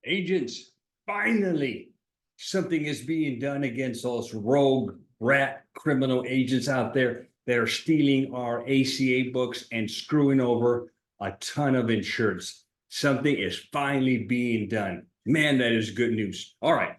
Agents, finally, something is being done against those rogue rat criminal agents out there that are stealing our ACA books and screwing over a ton of insureds. Something is finally being done. Man, that is good news. All right,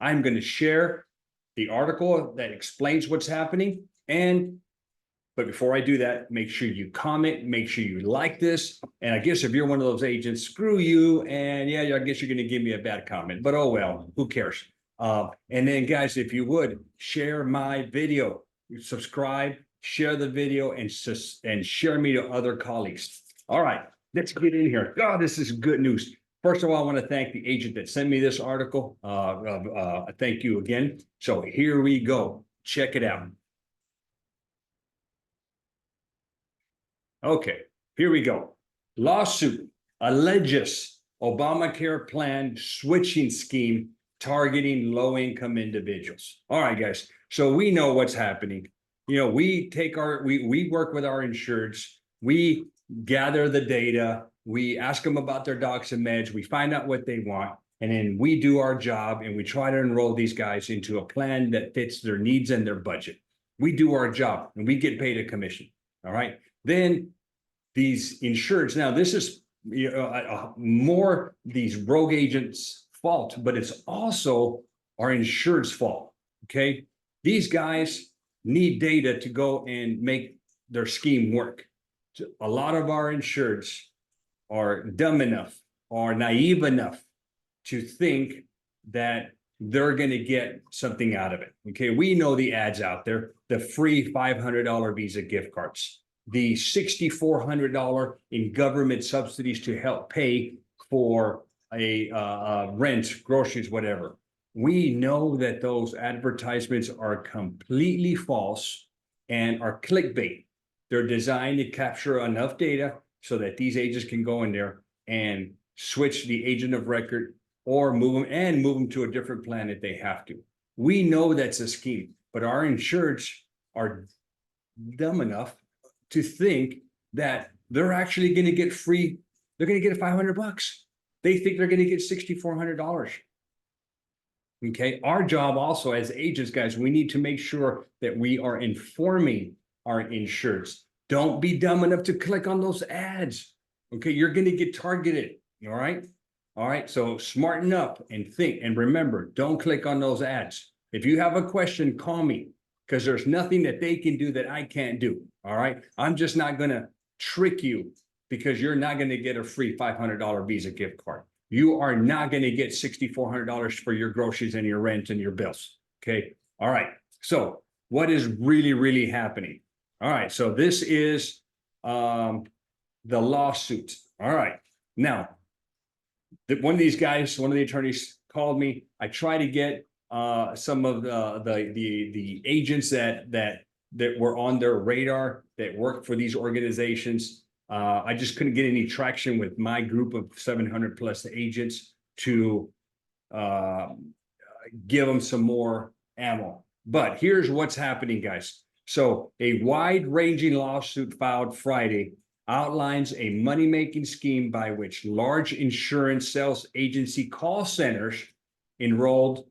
I'm going to share the article that explains what's happening. But before I do that, make sure you comment, make sure you like this. And I guess if you're one of those agents, screw you. And yeah, I guess you're going to give me a bad comment, but oh well, who cares? And then guys, if you would share my video, subscribe, share the video, and share me to other colleagues. All right, let's get in here. God, this is good news. First of all, I want to thank the agent that sent me this article. Thank you again. So here we go. Check it out. Okay, here we go. Lawsuit alleges Obamacare plan switching scheme targeting low-income individuals. All right, guys. So we know what's happening. You know, we work with our insureds. We gather the data. We ask them about their docs and meds. We find out what they want. And then we do our job and we try to enroll these guys into a plan that fits their needs and their budget. We do our job and we get paid a commission. All right. Then these insureds, now this is more these rogue agents' fault, but it's also our insured's fault. Okay. These guys need data to go and make their scheme work. So a lot of our insureds are dumb enough or naive enough to think that they're going to get something out of it. Okay. We know the ads out there, the free $500 Visa gift cards, the $6,400 in government subsidies to help pay for a rent, groceries, whatever. We know that those advertisements are completely false and are clickbait. They're designed to capture enough data so that these agents can go in there and switch the agent of record or move them to a different plan if they have to. We know that's a scheme, but our insureds are dumb enough to think that they're actually going to get free. They're going to get $500. They think they're going to get $6,400. Okay. Our job also as agents, guys, we need to make sure that we are informing our insureds. Don't be dumb enough to click on those ads. Okay. You're going to get targeted. All right. All right. So smarten up and think. And remember, don't click on those ads. If you have a question, call me, because there's nothing that they can do that I can't do. All right. I'm just not going to trick you because you're not going to get a free $500 Visa gift card. You are not going to get $6,400 for your groceries and your rent and your bills. Okay. All right. So what is really, really happening? All right. So this is the lawsuit. All right. Now, one of these guys, one of the attorneys called me. I try to get some of the agents that were on their radar that worked for these organizations. I just couldn't get any traction with my group of 700 plus agents to give them some more ammo. But here's what's happening, guys. So a wide-ranging lawsuit filed Friday outlines a money-making scheme by which large insurance sales agency call centers enrolled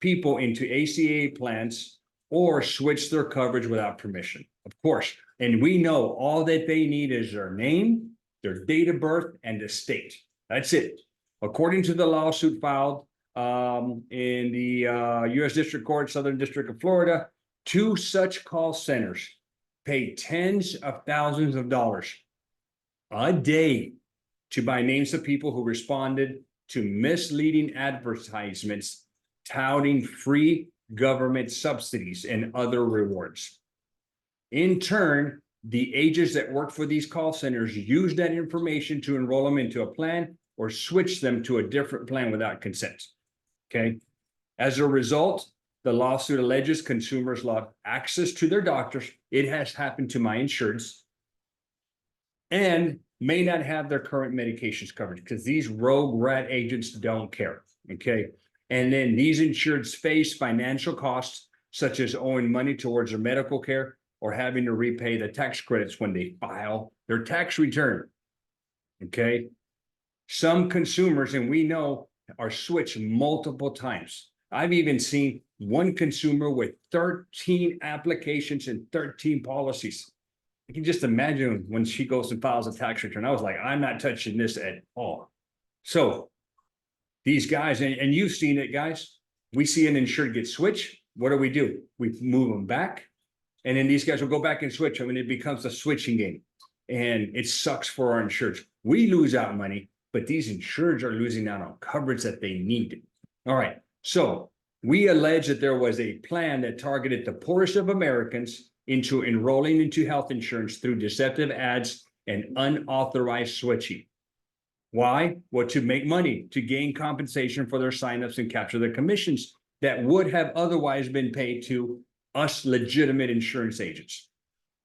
people into ACA plans or switch their coverage without permission, of course. And we know all that they need is their name, their date of birth, and the state. That's it. According to the lawsuit filed in the U.S. District Court, Southern District of Florida, 2 such call centers pay tens of thousands of dollars a day to buy names of people who responded to misleading advertisements touting free government subsidies and other rewards. In turn, the agents that work for these call centers use that information to enroll them into a plan or switch them to a different plan without consent. Okay. As a result, the lawsuit alleges consumers lost access to their doctors. It has happened to my insureds, and may not have their current medications covered because these rogue rat agents don't care. Okay. And then these insureds face financial costs, such as owing money towards their medical care or having to repay the tax credits when they file their tax return. Okay. Some consumers, and we know are switched multiple times. I've even seen one consumer with 13 applications and 13 policies. You can just imagine when she goes and files a tax return. I was like, I'm not touching this at all. So these guys, and you've seen it, guys. We see an insured get switched. What do? We move them back. And then these guys will go back and switch them, and it becomes a switching game. And it sucks for our insureds. We lose out money, but these insureds are losing out on coverage that they need. All right. So we allege that there was a plan that targeted the poorest of Americans into enrolling into health insurance through deceptive ads and unauthorized switching. Why? Well, to make money, to gain compensation for their signups and capture the commissions that would have otherwise been paid to us legitimate insurance agents.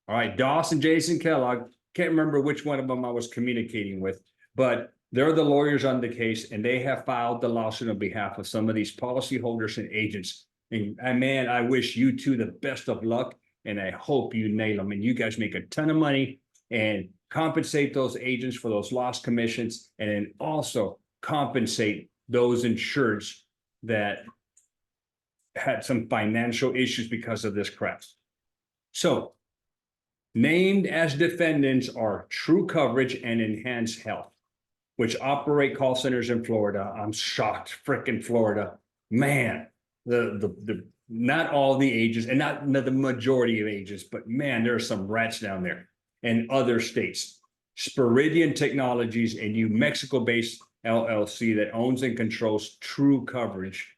All right, Doss and Jason Kellogg, can't remember which one of them I was communicating with, but they're the lawyers on the case, and they have filed the lawsuit on behalf of some of these policyholders and agents. And man, I wish you two the best of luck, and I hope you nail them and you guys make a ton of money and compensate those agents for those lost commissions, and then also compensate those insureds that had some financial issues because of this crap. So named as defendants are True Coverage and Enhanced Health, which operate call centers in Florida. I'm shocked, freaking Florida. Man, the not all the agents, and not the majority of agents, but man, there are some rats down there. And other states. Spiridian Technologies, a New Mexico-based LLC that owns and controls True Coverage,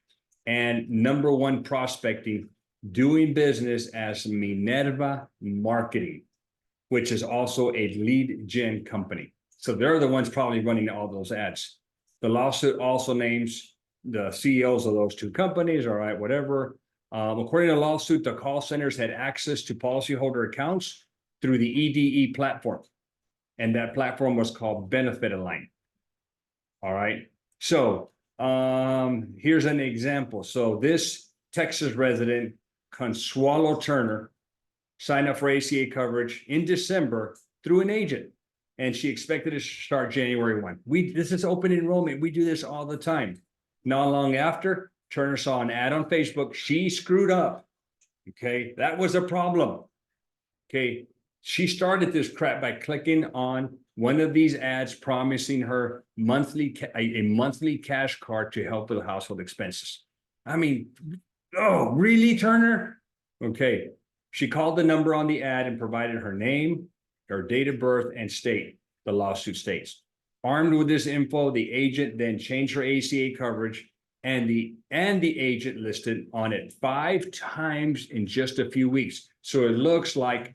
and Number One Prospecting, doing business as Minerva Marketing, which is also a lead gen company. So they're the ones probably running all those ads. The lawsuit also names the CEOs of those two companies, all right, whatever. According to the lawsuit, the call centers had access to policyholder accounts through the EDE platform. And that platform was called Benefit Align. All right. So here's an example. So this Texas resident, Consuelo Turner, signed up for ACA coverage in December through an agent. And she expected to start January 1. This is open enrollment. We do this all the time. Not long after, Turner saw an ad on Facebook. She screwed up. Okay. That was a problem. Okay. She started this crap by clicking on one of these ads promising her a monthly cash card to help with household expenses. I mean, oh, really, Turner? Okay. She called the number on the ad and provided her name, her date of birth, and state, the lawsuit states. Armed with this info, the agent then changed her ACA coverage, and the agent listed on it 5 times in just a few weeks. So it looks like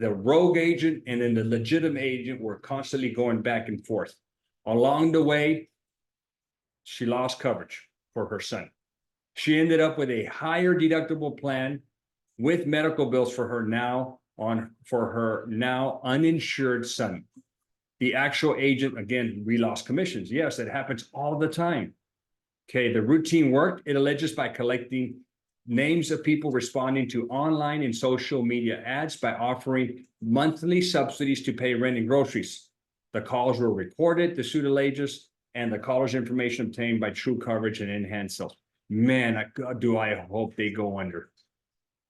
the rogue agent and then the legitimate agent were constantly going back and forth. Along the way, she lost coverage for her son. She ended up with a higher deductible plan with medical bills for her now uninsured son. The actual agent, again, we lost commissions. Yes, it happens all the time. Okay, the routine worked. It alleges by collecting names of people responding to online and social media ads by offering monthly subsidies to pay rent and groceries. The calls were recorded, the suit alleges, and the caller's information obtained by True Coverage and Enhanced Health. Man, do I hope they go under.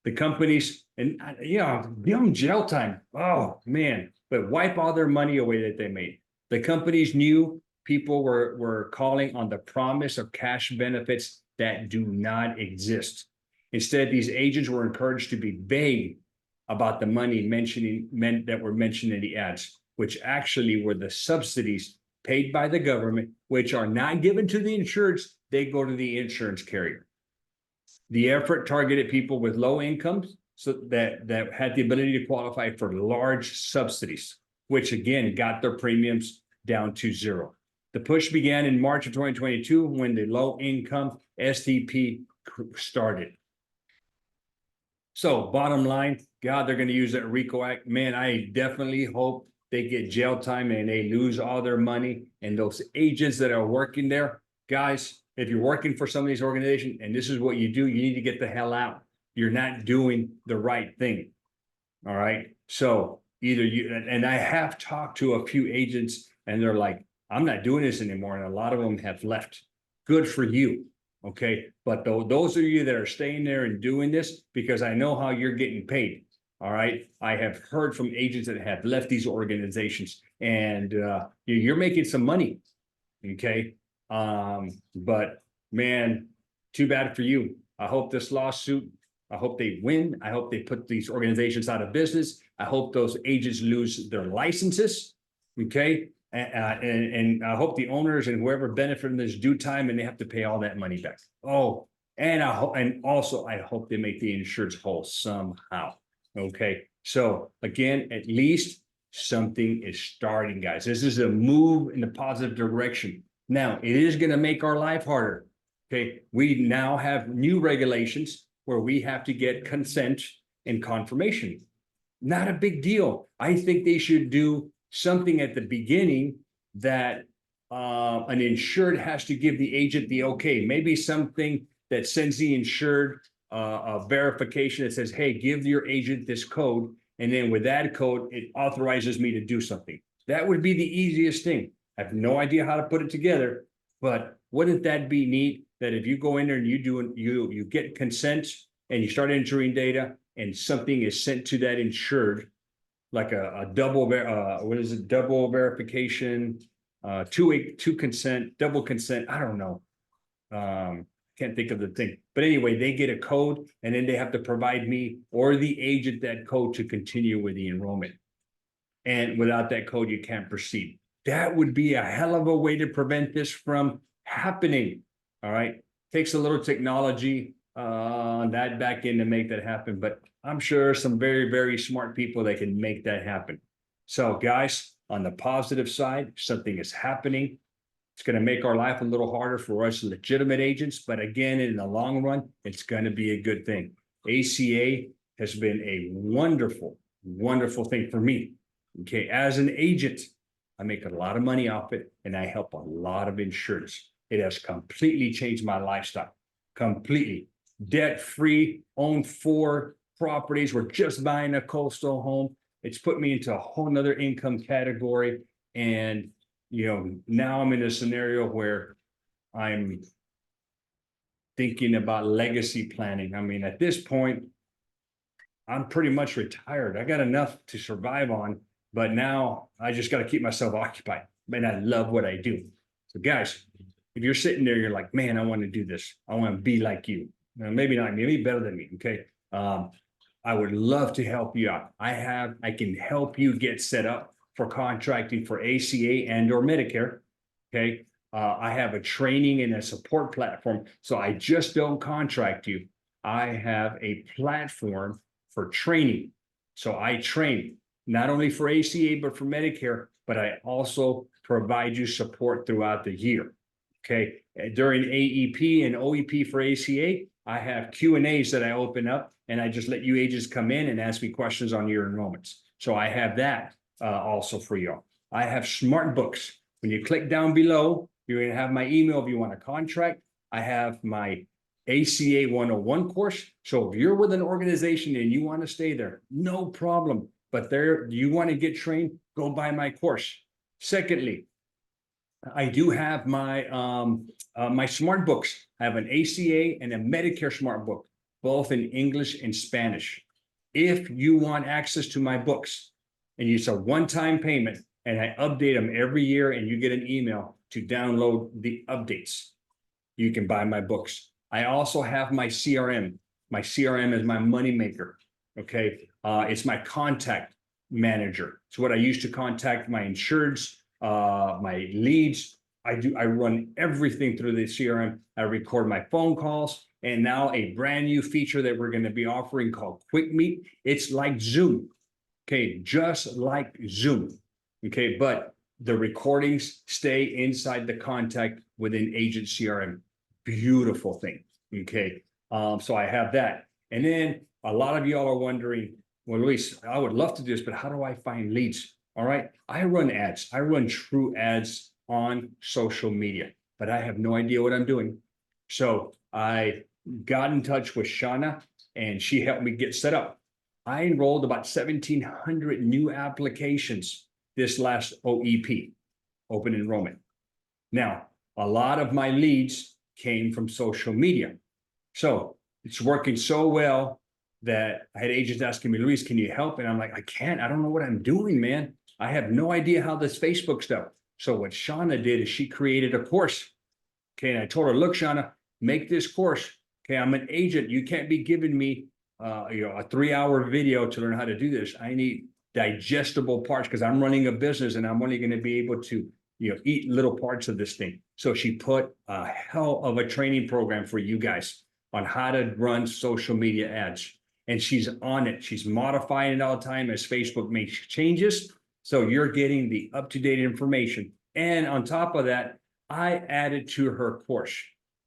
The companies, and give them jail time. Oh, man, but wipe all their money away that they made. The companies knew people were calling on the promise of cash benefits that do not exist. Instead, these agents were encouraged to be vague about the money that were mentioned in the ads, which actually were the subsidies paid by the government, which are not given to the insureds. They go to the insurance carrier. The effort targeted people with low incomes so that had the ability to qualify for large subsidies, which again got their premiums down to zero. The push began in March of 2022 when the low income SDP started. So bottom line, God, they're going to use that RICO Act. Man, I definitely hope they get jail time and they lose all their money. And those agents that are working there, guys, if you're working for some of these organizations and this is what you do, you need to get the hell out. You're not doing the right thing. All right. So either you, and I have talked to a few agents and they're like, I'm not doing this anymore. And a lot of them have left. good for you. Okay. But those of you that are staying there and doing this, because I know how you're getting paid. All right. I have heard from agents that have left these organizations, and you're making some money. Okay. But man, too bad for you. I hope this lawsuit, I hope they win. I hope they put these organizations out of business. I hope those agents lose their licenses. Okay. And I hope the owners and whoever benefit from this due time and they have to pay all that money back. Oh, and I hope, and also I hope they make the insureds whole somehow. Okay. So again, at least something is starting, guys. This is a move in the positive direction. Now, it is going to make our life harder. Okay. We now have new regulations where we have to get consent and confirmation. Not a big deal. I think they should do something at the beginning that an insured has to give the agent the okay. Maybe something that sends the insured a verification that says, hey, give your agent this code. And then with that code, it authorizes me to do something. That would be the easiest thing. I have no idea how to put it together, but wouldn't that be neat that if you go in there and you get consent and you start entering data and something is sent to that insured, like a double double verification, two consent, double consent, I don't know. Can't think of the thing, but anyway, they get a code and then they have to provide me or the agent that code to continue with the enrollment. And without that code, you can't proceed. That would be a hell of a way to prevent this from happening. All right. Takes a little technology on that back end to make that happen, but I'm sure some very, very smart people that can make that happen. So guys, on the positive side, something is happening. It's going to make our life a little harder for us legitimate agents, but again, in the long run, it's going to be a good thing. ACA has been a wonderful, wonderful thing for me. Okay, as an agent, I make a lot of money off it, and I help a lot of insurers. It has completely changed my lifestyle, completely. Debt-free, own 4 properties. We're just buying a coastal home. It's put me into a whole nother income category, and now I'm in a scenario where I'm thinking about legacy planning. I mean, at this point, I'm pretty much retired. I got enough to survive on, but now I just got to keep myself occupied. And I love what I do. So guys, if you're sitting there, you're like, man, I want to do this. I want to be like you. Maybe not, maybe better than me. Okay. I would love to help you out. I can help you get set up for contracting for ACA and or Medicare. Okay. I have a training and a support platform. So I just don't contract you. I have a platform for training. So I train not only for ACA, but for Medicare, but I also provide you support throughout the year. Okay. During AEP and OEP for ACA, I have Q&As that I open up, and I just let you agents come in and ask me questions on your enrollments. So I have that also for you. I have smart books. When you click down below, you're going to have my email if you want a contract. I have my ACA 101 course. So if you're with an organization and you want to stay there, no problem. But you want to get trained, go buy my course. Secondly, I do have my my smart books. I have an ACA and a Medicare smart book, both in English and Spanish. If you want access to my books, and it's a one-time payment, and I update them every year, and you get an email to download the updates, you can buy my books. I also have my CRM. My CRM is my moneymaker. Okay, it's my contact manager. It's what I use to contact my insureds, my leads. I run everything through the CRM. I record my phone calls, and now a brand new feature that we're going to be offering called Quick Meet. It's like Zoom. Okay, just like Zoom. Okay, but the recordings stay inside the contact within agent CRM. Beautiful thing. Okay, so I have that. And then a lot of y'all are wondering, well, Luis, I would love to do this, but how do I find leads? All right, I run ads. I run true ads on social media, but I have no idea what I'm doing. So I got in touch with Shauna, and she helped me get set up. I enrolled about 1,700 new applications this last OEP, open enrollment. Now, a lot of my leads came from social media. So it's working so well that I had agents asking me, Luis, can you help? And I'm like, I can't. I don't know what I'm doing, man. I have no idea how this Facebook stuff. So what Shauna did is she created a course. Okay. And I told her, look, Shauna, make this course. Okay. I'm an agent. You can't be giving me a 3-hour video to learn how to do this. I need digestible parts because I'm running a business and I'm only going to be able to eat little parts of this thing. So she put a hell of a training program for you guys on how to run social media ads. And she's on it. She's modifying it all the time as Facebook makes changes. So you're getting the up-to-date information. And on top of that, I added to her course.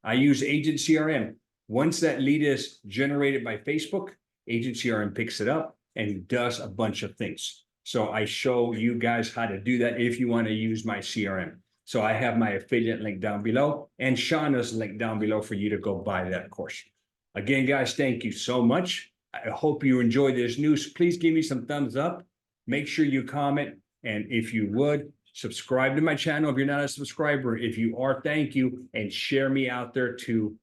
I use Agent CRM. Once that lead is generated by Facebook, Agent CRM picks it up and does a bunch of things. So I show you guys how to do that if you want to use my CRM. So I have my affiliate link down below and Shauna's link down below for you to go buy that course. Again, guys, thank you so much. I hope you enjoyed this news. Please give me some thumbs up. Make sure you comment. And if you would, subscribe to my channel if you're not a subscriber. If you are, thank you. And share me out there to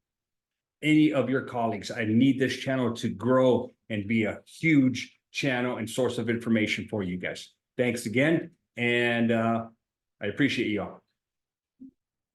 any of your colleagues. I need this channel to grow and be a huge channel and source of information for you guys. Thanks again. And I appreciate you all.